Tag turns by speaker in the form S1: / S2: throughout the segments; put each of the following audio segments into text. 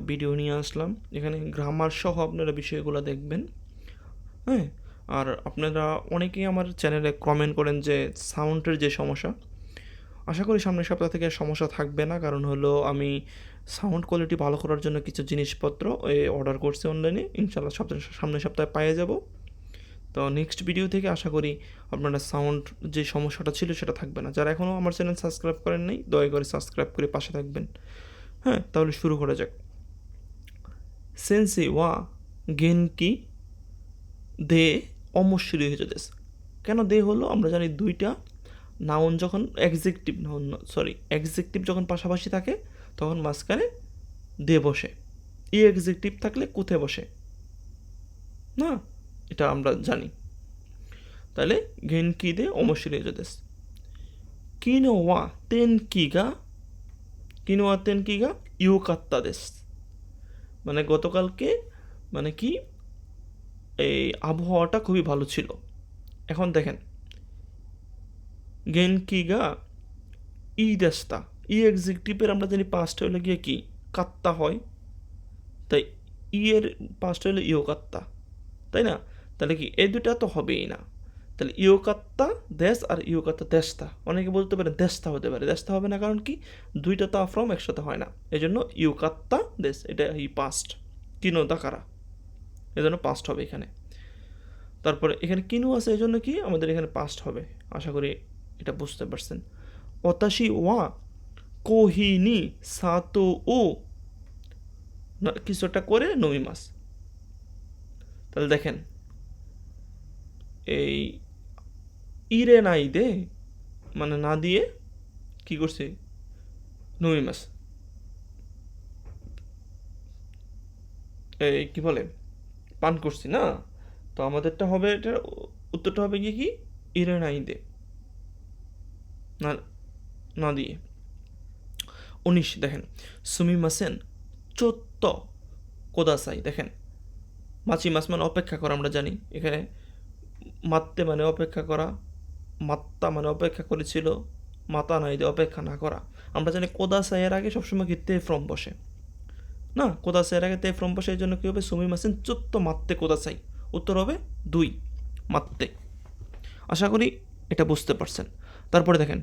S1: Video নিয়ে আসলাম। এখানে grammar সহ আপনারা বিষয়গুলো দেখবেন। হ্যাঁ, আর আপনারা অনেকেই আমার চ্যানেলে কমেন্ট করেন যে সাউন্ডের যে সমস্যা, আশা করি সামনের সপ্তাহ থেকে সমস্যা থাকবে না। কারণ হলো আমি সাউন্ড কোয়ালিটি ভালো করার জন্য কিছু জিনিসপত্র অর্ডার করছি অনলাইনে, ইনশাল্লাহ সামনের সপ্তাহে পেয়ে যাব। তো নেক্সট ভিডিও থেকে আশা করি আপনারা সাউন্ড যে সমস্যাটা ছিল সেটা থাকবে না। যারা এখনও আমার চ্যানেল সাবস্ক্রাইব করেন নাই, দয়া করে সাবস্ক্রাইব করে পাশে থাকবেন। হ্যাঁ, তাহলে শুরু করা যাক। সেন্সি ওয়া গেনকি দে অমশ্বরী হয়েছে দেশ। কেন দে হলো? আমরা জানি দুইটা নাউন যখন এক্সেকটিভ যখন পাশাপাশি থাকে তখন মাঝখানে দে বসে। ই এক্সেকটিভ থাকলে কোথায় বসে না, এটা আমরা জানি। তাহলে গেনকি দে অমশ্বরী হয়েছে দেশ। কিনোয়া তেন কিগা ইউকাত্তা দেশ। মানে গতকালকে মানে কি এই আবহাওয়াটা খুবই ভালো ছিল। এখন দেখেন গেনকিগা ই দেশটা, ই এক্সিকিউটিভের আমরা জানি পাঁচটা হলে গিয়ে কি কাত্তা হয়, তাই ই এর পাঁচটা হলে ইয়োকাত্তা, তাই না? তাহলে কি এই দুটা তো হবেই না। তাহলে ইয়োকাত্তা দেশ আর ইয়োকাত্তা দেশটা, অনেকে বলতে পারে দেশটা হতে পারে, দেশটা হবে না। কারণ কি দুইটা তা ফ্রম একসাথে হয় না, এই জন্য ইয়োকাত্তা দেশ, এটা এই পাস্ট কিনো দাকারা, এই জন্য পাস্ট হবে এখানে। তারপরে এখানে কিনু আছে, এই জন্য কি আমাদের এখানে পাস্ট হবে। আশা করি এটা বুঝতে পারছেন। অতাশি ওয়া কোহিনি সাতো ও কিছু একটা করে নমিমাস। তাহলে দেখেন এই ইরে নাই দে মানে না দিয়ে কি করছে নমিমাস, এই কি বলে পান করছি না। তো আমাদেরটা হবে, এটার উত্তরটা হবে গিয়ে কি ইরে নাই দে, না না দিয়ে। 19 দেখেন সুমিমাসেন চোত্ত কোদাসাই। দেখেন মাছি মাছ মানে অপেক্ষা করা, আমরা জানি এখানে মাত্তে মানে অপেক্ষা করা, মাত্তা মানে অপেক্ষা করেছিল, মাতা নাই দিয়ে অপেক্ষা না করা। আমরা জানি কোদাসাইয়ের আগে সবসময় কি তে ফ্রম বসে না, কোদাসাইয়ের আগে তে ফ্রম বসে, এই জন্য কী হবে সুমিমাসেন চোত্ত মাত্তে কোদাসাই, উত্তর হবে 2 মাত্তে। আশা করি এটা বুঝতে পারছেন। তারপরে দেখেন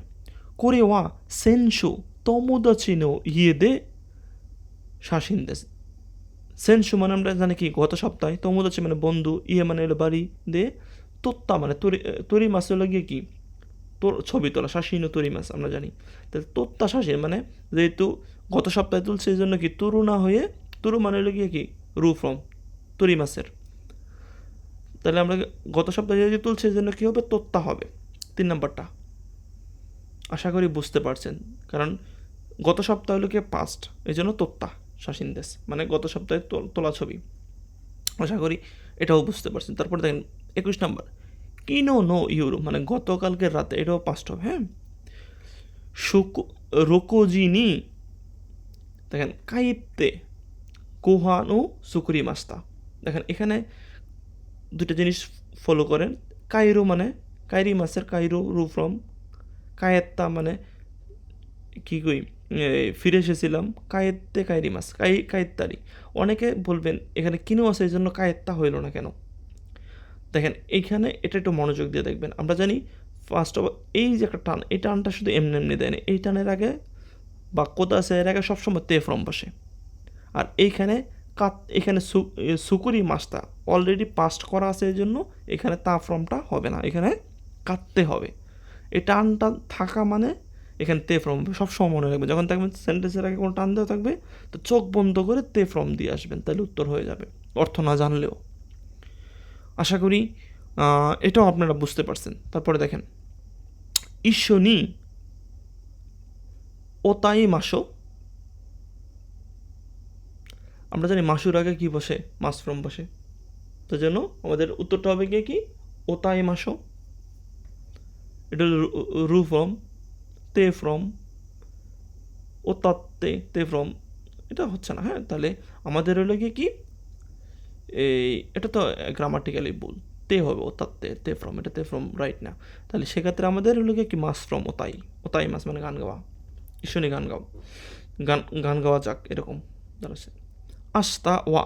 S1: কোরে ওয়া সেনশু তমোদাচিনো ইয়ে দে শাসিন দেশ। সেনশু মানে আমরা জানি কি গত সপ্তাহে, তমোদাচি মানে বন্ধু, ইয়ে মানে হলো বাড়ি, দে তোত্তা মানে তরি মাছ হলো গিয়ে কি তোর ছবি তোলা, শাসিনো তরি মাছ আমরা জানি। তাহলে তোত্তা শাসিন মানে যেহেতু গত সপ্তাহে তুলছে এই জন্য কি তুরু না হয়ে, তুরু মানে হলো গিয়ে কি রু ফ্রম তরি মাছের। তাহলে আমরা গত সপ্তাহে যদি তুলছে এই জন্য কী হবে তোত্তা হবে 3 নম্বরটা। আশা করি বুঝতে পারছেন, কারণ গত সপ্তাহ হলো কি পাস্ট, এই জন্য তোত্তা শাসিন দেশ মানে গত সপ্তাহে তোলা ছবি। আশা করি এটাও বুঝতে পারছেন। তারপর দেখেন 21 নম্বর কিনো নো ইউরো মানে গতকালকের রাতে, এটাও পাস্ট হবে। হ্যাঁ, রোকোজিনি দেখেন কাইতে কোহানো সুকুরি মাস্তা। দেখেন এখানে দুটো জিনিস ফলো করেন। কাইরো মানে কাইরি মাসের কাইরো রু ফ্রম, কায়েত্তা মানে কী কই ফিরে এসেছিলাম, কায়েত্তে কাইরি মাস কায়েত্তারি। অনেকে বলবেন এখানে কিনো আছে এই জন্য কায়েত্তা হইল না কেন। দেখেন এইখানে এটা একটু মনোযোগ দিয়ে দেখবেন। আমরা জানি ফার্স্ট অফ এই যে একটা টান, এই টানটা শুধু এমনি এমনি দেয় না, এই টানের আগে বা কোদা আছে এর আগে সবসময় তে ফ্রম বসে। আর এইখানে এখানে সুকুরি মাছটা অলরেডি পাস্ট করা আছে, এই জন্য এখানে তা ফ্রমটা হবে না, এখানে কাটতে হবে। এই টানটা থাকা মানে এখানে তে ফ্রম সবসময় মনে রাখবে। যখন দেখবেন সেন্টেন্সের আগে কোনো টান দেওয়া থাকবে তো চোখ বন্ধ করে তে ফ্রম দিয়ে আসবেন, তাহলে উত্তর হয়ে যাবে অর্থ না জানলেও। আশা করি এটাও আপনারা বুঝতে পারছেন। তারপরে দেখেন ঈশ্বনী ওতাই মাসো, আমরা জানি মাসুর আগে কি বসে মাস ফ্রম বসে, তো জন্য আমাদের উত্তরটা হবে গিয়ে কি ওতাই মাসো। এটা রু ফ্রম, তে ফ্রম, ওতাত্তে তে ফ্রম, এটা হচ্ছে না। হ্যাঁ, তাহলে আমাদের হলো গিয়ে কি এই এটা তো গ্রামাটিক্যালি ভুল, তে হবে ওতাত্তে তে ফ্রম, এটা তে ফ্রম রাইট না। তাহলে সেক্ষেত্রে আমাদের হলো গিয়ে কি মাস ফ্রম ওতাই, মাস মানে গান গাওয়া, ঈশ্বরী গান গাও, গান গাওয়া যাক এরকম দাঁড়াচ্ছে। আস্তা ওয়া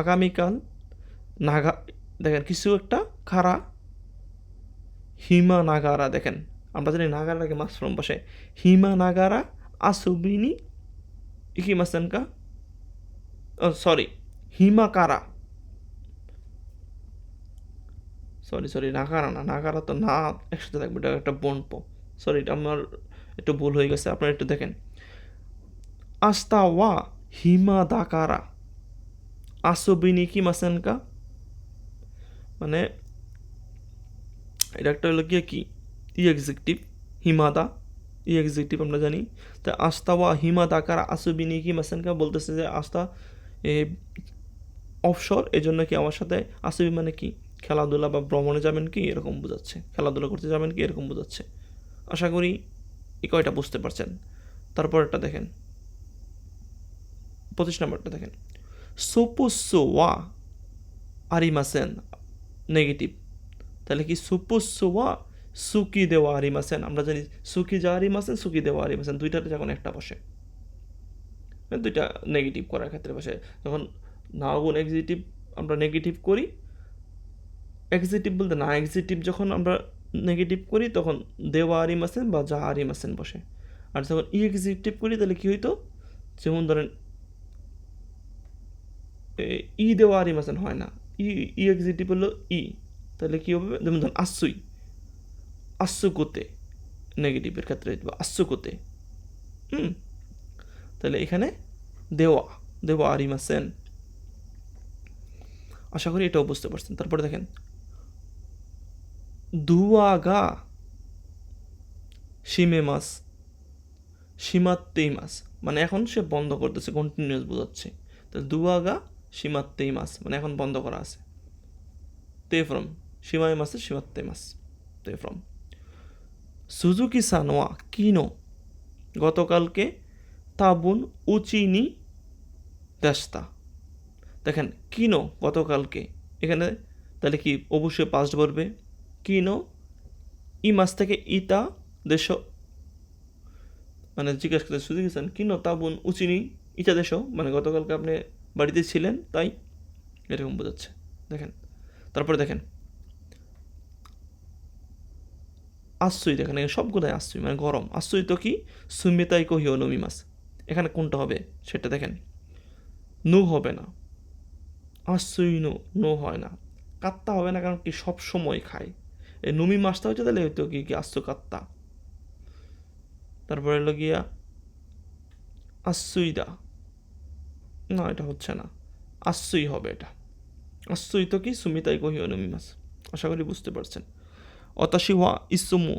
S1: আগামীকাল নাগা, দেখেন কিছু একটা খারা, হিমা নাগারা, দেখেন আমরা জানি নাগারাকে মাস ফ্রম বসে, হিমা নাগারা আসুবিনি ইকিমাসেন কা, সরি হিমা কারা, সরি নাগারা না, নাগারা তো না একসাথে থাকবে, এটা একটা বনপ, সরি এটা আমার একটু ভুল হয়ে গেছে, আপনারা একটু দেখেন। আস্তা ওয়া হিমা দাকারা আসুবিনি কিমাসেন কা, মানে এটা একটা হলো গিয়ে কি এক্সিকিউটিভ, হিমাদা এক্সিকিউটিভ আমরা জানি। তো আস্তা ওয়া হিমা দাকারা আসুবিনি কিমাসেন কা বলতেছে যে আস্তা অফশোর, এই জন্য কি আমার সাথে আসুবি মানে কি খেলাধুলা বা ভ্রমণে যাবেন কি এরকম বোঝাচ্ছে, খেলাধুলা করতে যাবেন কি এরকম বোঝাচ্ছে। আশা করি এই কয়টা বুঝতে পারছেন। তারপরটা দেখেন 25 নম্বরটা দেখেন, সুপুসু ওয়া আরিমাসেন, নেগেটিভ। তাহলে কি সুপুসু ওয়া সুকি দেওয়া আরিমাসেন, আমরা জানি সুকি যা আরিমাসেন সুকি দেওয়া আরিমাসেন, দুইটাতে যখন একটা বসে, দুইটা নেগেটিভ করার ক্ষেত্রে বসে, যখন নাগুন এক্সিটিভ আমরা নেগেটিভ করি, এক্সিটিভ বলতে না এক্সিটিভ যখন আমরা নেগেটিভ করি তখন দেওয়া আরিমাসেন বা যা আরিমাসেন বসে। আর যখন এক্সিটিভ করি তাহলে কি হইতো, যেমন ধরেন দেওয়া আরিমাসেন হয় না, এক্সিটিভ হলো তাহলে কি হবে, যেমন ধরেন আস্সুকোতে, নেগেটিভের ক্ষেত্রে আস্সুকোতে। তাহলে এখানে দেওয়া আরিমাসেন। আশা করি এটাও বুঝতে পারছেন। তারপরে দেখেন দুয়াগা শিমেমাস সীমাত্তেই মাস, মানে এখন সে বন্ধ করতেছে, কন্টিনিউয়াস বোঝাচ্ছে। তো দুয়াগা সীমাত্তেই মাস মানে এখন বন্ধ করা আছে। তে ফ্রম সীমায় মাসের সীমাত্তে মাস, তে ফ্রম সুজুকি সানোয়া কিনো গতকালকে তাবুন উচিনি দেস্তা। দেখেন কিনো গতকালকে, এখানে তাহলে কি অবশ্যই পাস্ট বলবে, কিনো ই মাস থেকে ইতা দেশ, মানে জিজ্ঞাসা করতে সুযোগ দিয়েছেন কিনো তাবুন উচিনি ইটা দেশ, মানে গতকালকে আপনি বাড়িতে ছিলেন তাই এরকম বোঝাচ্ছে। দেখেন তারপরে দেখেন আশ্চই, দেখেন এখানে সবগুলোই আশ্চই মানে গরম। আশ্চই তো কি সুমিতাই কহিও নমি মাস, এখানে কোনটা হবে সেটা দেখেন, নু হবে না, আশ্চই নো হয় না, কাত্তা হবে না, কারণ কি সব সময় খায়, এই নমি মাসটা হচ্ছে তাহলে হয়তো কি আশ্চ কাত্তা। তারপরে হলো গিয়া আশ্চইদা, না এটা হচ্ছে না, আশ্চই হবে এটা, আশ্চই তো কি সুমিতাই কহিও নমি মাস। আশা করি বুঝতে পারছেন। অতাশি ওয়া ইসুমু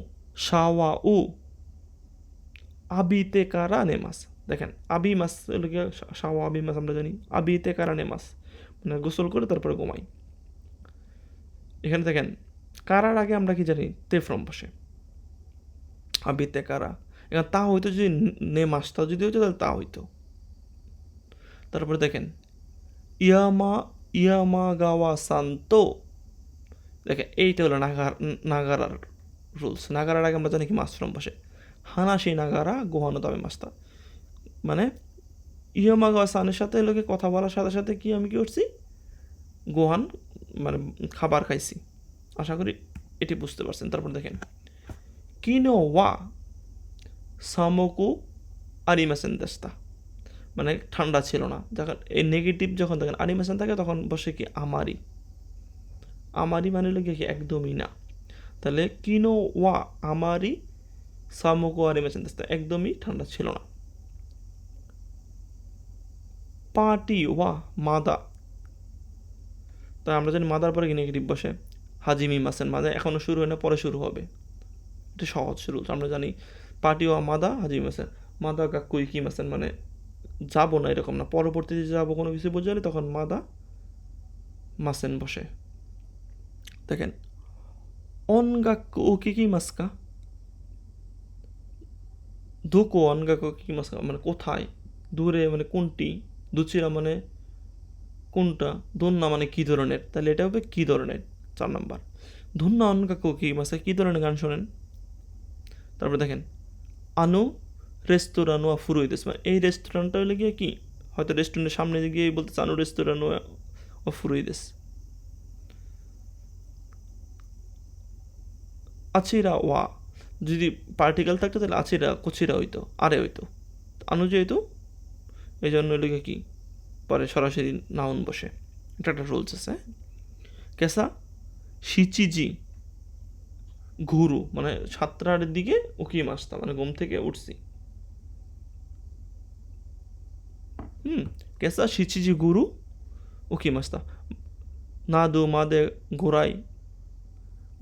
S1: শাওয়া উ আবিতে কারা নেমাস, দেখেন আবি মাস হলো গিয়া শাওয়া আবি মাস আমরা জানি, আবিতে কারা নেমাস মানে গোসল করে তারপরে ঘুমাই। এখানে দেখেন কারার আগে আমরা কি জানি তে ফ্রম বসে, আবিতে কারা, এখানে তা হইতো যদি নেমাস তা যদি হইতো তাহলে তা হইতো। তারপরে দেখেন ইয়ামাগাওয়া সান্তো, দেখেন এইটা হলো নাগারার রুলস। নাগারার আগে আমরা জানি কি মাস ফ্রম বসে, হানাসি নাগারা গোহানো দামে মাস্তা, মানে ইয়ামাগাওয়া সানের সাথে লোকে কথা বলার সাথে সাথে কি আমি কি করছি, গোহান মানে খাবার খাইছি। আশা করি এটি বুঝতে পারছেন। তারপর দেখেন কিনো ওয়া সামোকু আরিমাসেন দেস্তা, মানে ঠান্ডা ছিল না। যখন এই নেগেটিভ যখন দেখেন আনিমেশন থাকে তখন বসে কি আমারি, আমারি মানে হলো কি একদমই না। তাহলে কিনো ওয়া আমারি সামোকো আনিমেশন দেখতে একদমই ঠান্ডা ছিল না। পাটি ওয়া মাদা, তাই আমরা জানি মাদার পরে কি নেগেটিভ বসে, হাজিমি মাসেন মাদা এখনও শুরু হয় না, পরে শুরু হবে, এটা সহজ শুরু আমরা জানি। পাটি ওয়া মাদা হাজিমি মাসেন, মাদা গাকুই কি মাসেন মানে যাবো না এরকম না, পরবর্তীতে যাবো কোনো কিছু বোঝালে তখন মাদা মাসেন বসে। দেখেন অনগাক্কু ও কি কি মাস্কা, দোকো অনগাক্কু কি মাস্কা মানে কোথায়, দূরে মানে কোনটি, দুচিরা মানে কোনটা, দন্না মানে কী ধরনের, তাহলে এটা হবে কী ধরনের 4 নাম্বার। ধন্না অনগাক্কু কি মাস্কা কী ধরনের গান শোনেন। তারপর দেখেন আনো রেস্তোরাঁ নোয়া ফুরুইতেস, মানে এই রেস্টুরেন্টটা হলে গিয়ে কি হয়তো রেস্টুরেন্টের সামনে গিয়ে বলতে চানো রেস্তোরাঁ ও ফুরুইদেস। আছিরা ওয়া যদি পার্টিকেল থাকতো তাহলে আছিরা কুচিরা হইতো, আরে হইতো, আনুজি হইতো। এই জন্য লিখে কি পরে সরাসরি নাউন বসে। এটা একটা রুলস আছে। কেসা শিচিজি ঘুরু মানে 7টার দিকে উকি মাসতা মানে ঘুম থেকে উঠছি। কেসা শিচিজি গুরু উকি মাসতা। না দু মাদে গোড়াই,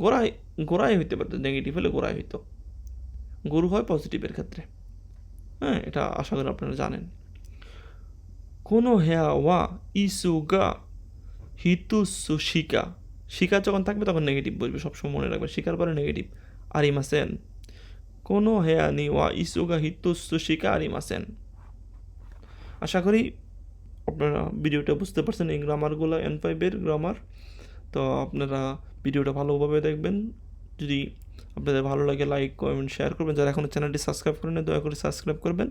S1: গোড়াই গোড়াই হইতে পারতো, নেগেটিভ হলে গোড়াই হইতো, গুরু হয় পজিটিভের ক্ষেত্রে। হ্যাঁ, এটা আশা করি আপনারা জানেন। কোনো হেয়া ওয়া ইসুগা হিতুসু শিকা, শিকা যখন থাকবে তখন নেগেটিভ বসবে, সবসময় মনে রাখবেন শিকার পরে নেগেটিভ। আরিমাসেন, কোনো হেয়া নি ওয়া ইসুগা হিতুসু শিকা আরিমাসেন। আশা করি আপনারা ভিডিওটা বুঝতে পারছেন, এই গ্রামারগুলো N5-এর গ্রামার। তো আপনারা ভিডিওটা ভালোভাবে দেখবেন। যদি আপনাদের ভালো লাগে লাইক কমেন্ট শেয়ার করবেন। যারা এখনও চ্যানেলটি সাবস্ক্রাইব করেন দয়া করে সাবস্ক্রাইব করবেন।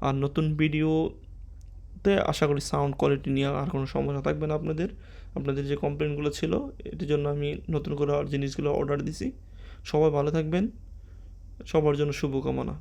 S1: আর নতুন ভিডিওতে আশা করি সাউন্ড কোয়ালিটি নিয়ে আর কোনো সমস্যা থাকবে না আপনাদের। আপনাদের যে কমপ্লেনগুলো ছিল এটির জন্য আমি নতুন করে জিনিসগুলো অর্ডার দিছি। সবাই ভালো থাকবেন, সবার জন্য শুভকামনা।